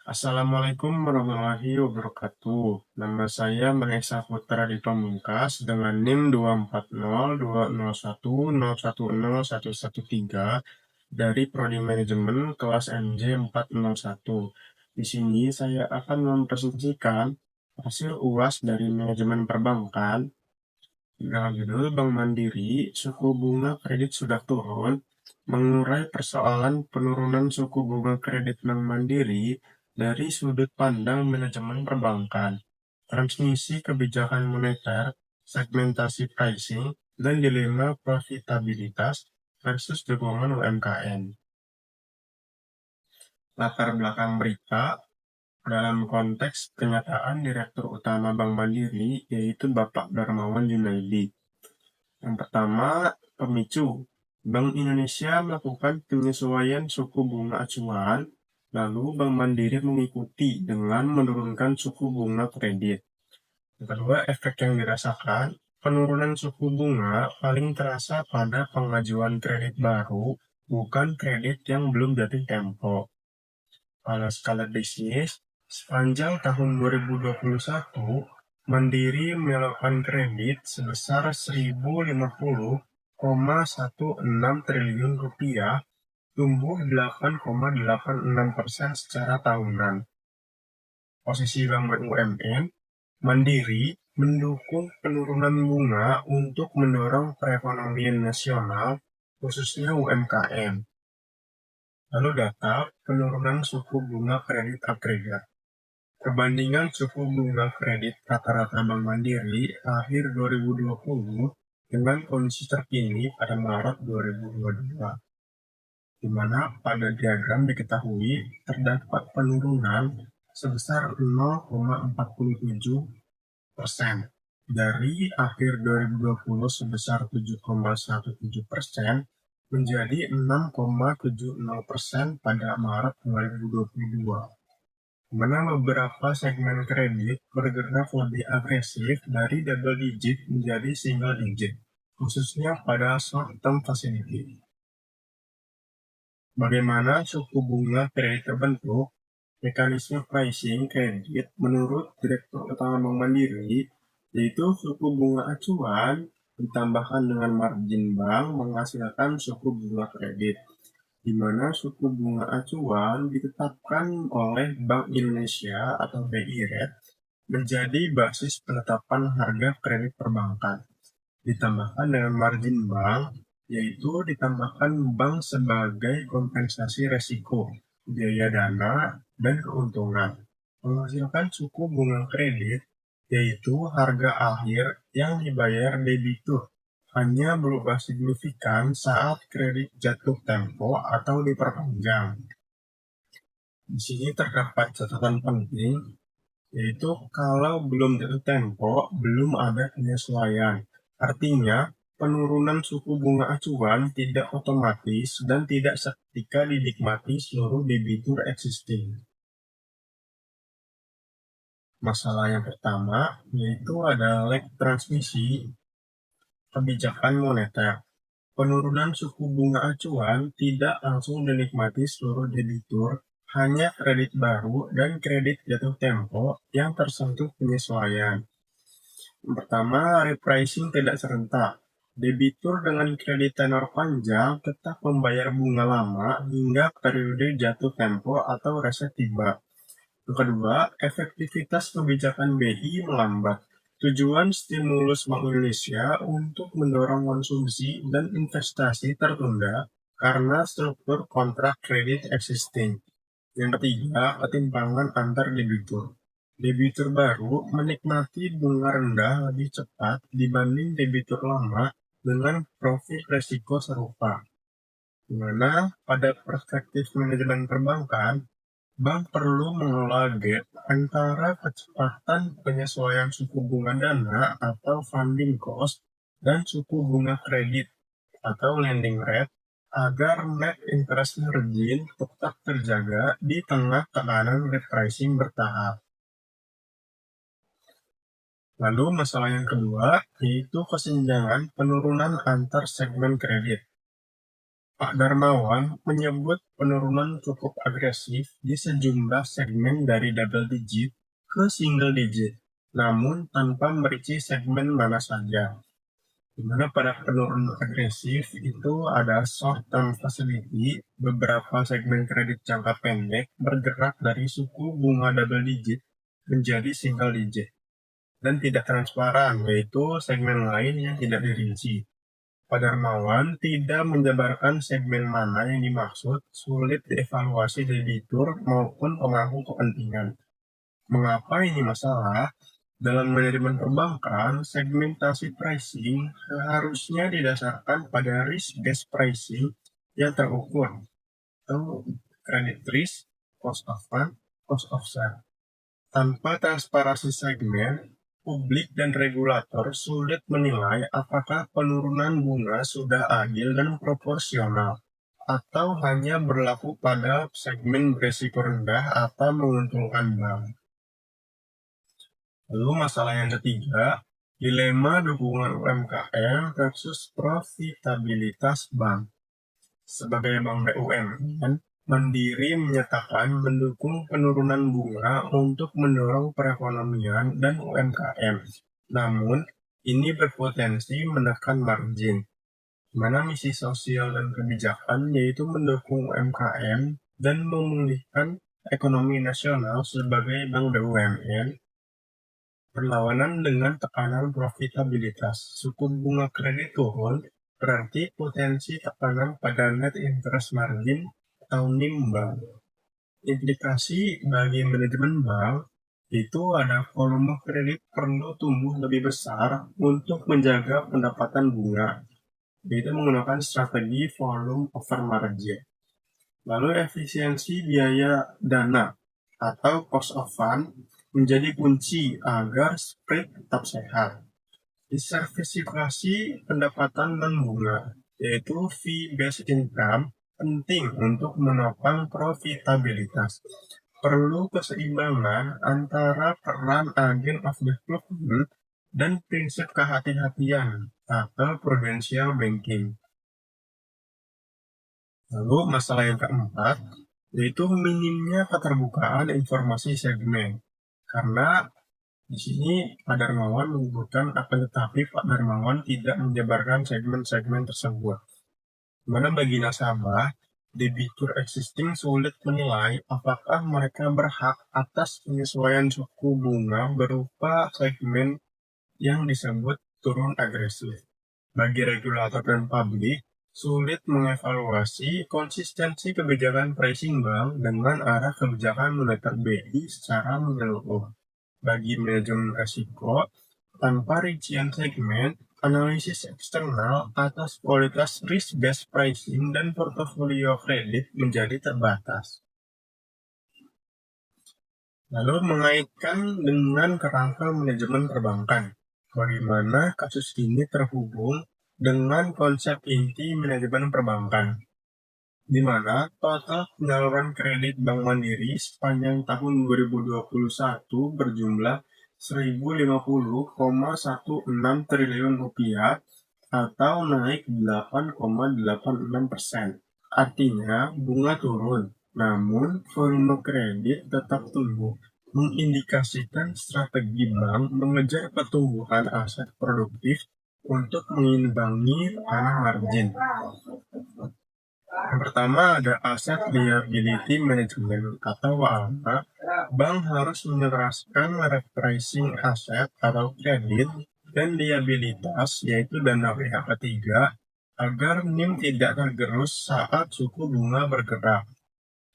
Assalamualaikum warahmatullahi wabarakatuh. Nama saya Mahesa Putra di Pamungkas dengan NIM 2402001010113 dari Prodi Manajemen kelas MJ 401. Di sini saya akan mempresentasikan hasil UAS dari Manajemen Perbankan. Dengan judul Bank Mandiri, suku bunga kredit sudah turun, mengurai persoalan penurunan suku bunga kredit Bank Mandiri dari sudut pandang manajemen perbankan, transmisi kebijakan moneter, segmentasi pricing, dan dilema profitabilitas versus dukungan UMKM. Latar belakang berita dalam konteks kenyataan Direktur Utama Bank Mandiri, yaitu Bapak Darmawan Junaidi. Yang pertama, pemicu. Bank Indonesia melakukan penyesuaian suku bunga acuan, lalu Bank Mandiri mengikuti dengan menurunkan suku bunga kredit. Yang kedua, efek yang dirasakan, penurunan suku bunga paling terasa pada pengajuan kredit baru, bukan kredit yang belum jatuh tempo. Pada skala bisnis, sepanjang tahun 2021, Mandiri melakukan kredit sebesar 1.050,16 triliun rupiah, tumbuh 8,86% secara tahunan. Posisi Bank BUMN, Mandiri mendukung penurunan bunga untuk mendorong perekonomian nasional, khususnya UMKM. Lalu data penurunan suku bunga kredit agregat. Perbandingan suku bunga kredit rata-rata Bank Mandiri akhir 2020 dengan kondisi terkini pada Maret 2022, di mana pada diagram diketahui terdapat penurunan sebesar 0,47% dari akhir 2020 sebesar 7,17% menjadi 6,70% pada Maret 2022. Di mana beberapa segmen kredit bergerak lebih agresif dari double digit menjadi single digit, khususnya pada short term facility. Bagaimana suku bunga kredit terbentuk? Mekanisme pricing kredit menurut Direktur Utama Bank Mandiri, yaitu suku bunga acuan ditambahkan dengan margin bank menghasilkan suku bunga kredit, di mana suku bunga acuan ditetapkan oleh Bank Indonesia atau BI Rate menjadi basis penetapan harga kredit perbankan. Ditambahkan dengan margin bank, yaitu ditambahkan bank sebagai kompensasi resiko, biaya dana, dan keuntungan. Menghasilkan suku bunga kredit, yaitu harga akhir yang dibayar debitur, hanya berubah signifikan saat kredit jatuh tempo atau diperpanjang. Di sini terdapat catatan penting, yaitu kalau belum jatuh tempo, belum ada penyesuaian. Artinya, penurunan suku bunga acuan tidak otomatis dan tidak seketika dinikmati seluruh debitur existing. Masalah yang pertama yaitu ada lag transmisi kebijakan moneter. Penurunan suku bunga acuan tidak langsung dinikmati seluruh debitur, hanya kredit baru dan kredit jatuh tempo yang tersentuh penyesuaian. Yang pertama, repricing tidak serentak. Debitur dengan kredit tenor panjang tetap membayar bunga lama hingga periode jatuh tempo atau reset tiba. Yang kedua, efektivitas kebijakan BI melambat. Tujuan stimulus Bank Indonesia untuk mendorong konsumsi dan investasi tertunda karena struktur kontrak kredit existing. Yang ketiga, ketimpangan antar debitur. Debitur baru menikmati bunga rendah lebih cepat dibanding debitur lama dengan profil resiko serupa. Di mana pada perspektif manajemen perbankan, bank perlu mengelola gap antara kecepatan penyesuaian suku bunga dana atau funding cost dan suku bunga kredit atau lending rate agar net interest margin tetap terjaga di tengah tekanan repricing bertahap. Lalu masalah yang kedua yaitu kesenjangan penurunan antar segmen kredit. Pak Darmawan menyebut penurunan cukup agresif di sejumlah segmen dari double digit ke single digit, namun tanpa merinci segmen mana saja. Di mana pada penurunan agresif itu ada short term facility, beberapa segmen kredit jangka pendek bergerak dari suku bunga double digit menjadi single digit dan tidak transparan, yaitu segmen lain yang tidak dirinci. Pak Darmawan tidak menjabarkan segmen mana yang dimaksud, sulit dievaluasi debitur maupun pemangku kepentingan. Mengapa ini masalah? Dalam manajemen perbankan, segmentasi pricing seharusnya didasarkan pada risk-based pricing yang terukur, atau credit risk, cost of fund, cost of sale. Tanpa transparansi segmen, publik dan regulator sulit menilai apakah penurunan bunga sudah adil dan proporsional, atau hanya berlaku pada segmen berisiko rendah atau menguntungkan bank. Lalu masalah yang ketiga, dilema dukungan UMKM versus profitabilitas bank. Sebagai bank BUMN, Mandiri menyatakan mendukung penurunan bunga untuk mendorong perekonomian dan UMKM. Namun, ini berpotensi menekan margin, di mana misi sosial dan kebijakan yaitu mendukung UMKM dan memulihkan ekonomi nasional sebagai bank BUMN. Berlawanan dengan tekanan profitabilitas, suku bunga kredit turun, berarti potensi tekanan pada net interest margin atau NIM bank. Implikasi bagi manajemen bank itu ada volume kredit perlu tumbuh lebih besar untuk menjaga pendapatan bunga, yaitu menggunakan strategi volume over margin. Lalu efisiensi biaya dana atau cost of fund menjadi kunci agar spread tetap sehat. Diversifikasi pendapatan non bunga, yaitu fee-based income, penting untuk menopang profitabilitas. Perlu keseimbangan antara peran agen of development dan prinsip kehati-hatian atau prudential banking. Lalu masalah yang keempat, yaitu minimnya keterbukaan informasi segmen. Karena di sini Pak Darmawan menyebutkan akan tetapi Pak Darmawan tidak menjabarkan segmen-segmen tersebut. Mana bagi nasabah, debitur existing sulit menilai apakah mereka berhak atas penyesuaian suku bunga berupa segmen yang disebut turun agresif. Bagi regulator dan publik, sulit mengevaluasi konsistensi kebijakan pricing bank dengan arah kebijakan moneter BI secara menyeluruh. Bagi manajemen risiko, tanpa rincian segmen, analisis eksternal atas kualitas risk-based pricing dan portofolio kredit menjadi terbatas. Lalu mengaitkan dengan kerangka manajemen perbankan, bagaimana kasus ini terhubung dengan konsep inti manajemen perbankan, di mana total penyaluran kredit Bank Mandiri sepanjang tahun 2021 berjumlah 1.050,16 triliun rupiah atau naik 8,86%. Artinya bunga turun, namun volume kredit tetap tumbuh, mengindikasikan strategi bank mengejar pertumbuhan aset produktif untuk mengimbangi tekanan margin. Yang pertama ada Asset Liability Management atau ALMA. Bank harus menerapkan repricing aset atau kredit dan liabilitas yaitu dana pihak ketiga agar NIM tidak tergerus saat suku bunga bergerak.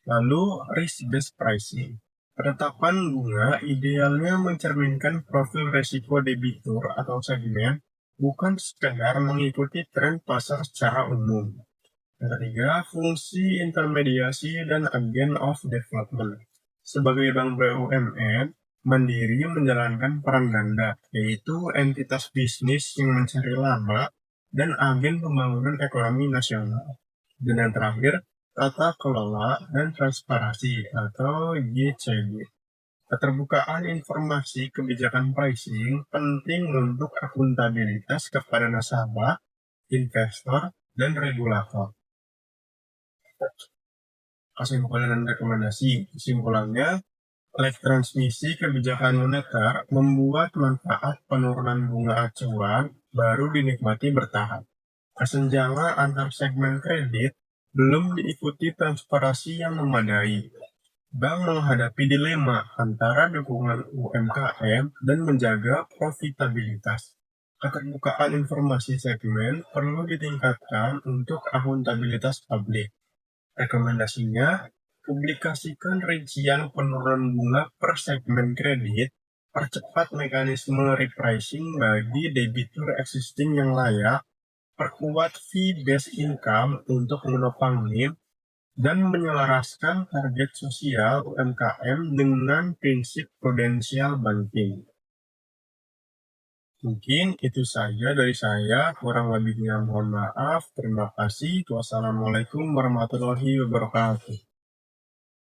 Lalu risk-based pricing. Penetapan bunga idealnya mencerminkan profil resiko debitur atau segmen, bukan sekedar mengikuti tren pasar secara umum. Yang ketiga, fungsi intermediasi dan agen of development. Sebagai bank BUMN, Mandiri menjalankan peran ganda, yaitu entitas bisnis yang mencari laba dan agen pembangunan ekonomi nasional. Dan yang terakhir, tata kelola dan transparansi atau YCB. Keterbukaan informasi kebijakan pricing penting untuk akuntabilitas kepada nasabah, investor, dan regulator. Kesimpulan dan rekomendasi. Kesimpulannya, lag transmisi kebijakan moneter membuat manfaat penurunan bunga acuan baru dinikmati bertahap. Kesenjangan antar segmen kredit belum diikuti transparansi yang memadai. Bank menghadapi dilema antara dukungan UMKM dan menjaga profitabilitas. Keterbukaan informasi segmen perlu ditingkatkan untuk akuntabilitas publik. Rekomendasinya, publikasikan rincian penurunan bunga per segmen kredit, percepat mekanisme repricing bagi debitur existing yang layak, perkuat fee-based income untuk menopang NIM, dan menyelaraskan target sosial UMKM dengan prinsip prudensial banking. Mungkin itu saja dari saya, kurang lebihnya mohon maaf. Terima kasih. Wassalamualaikum warahmatullahi wabarakatuh.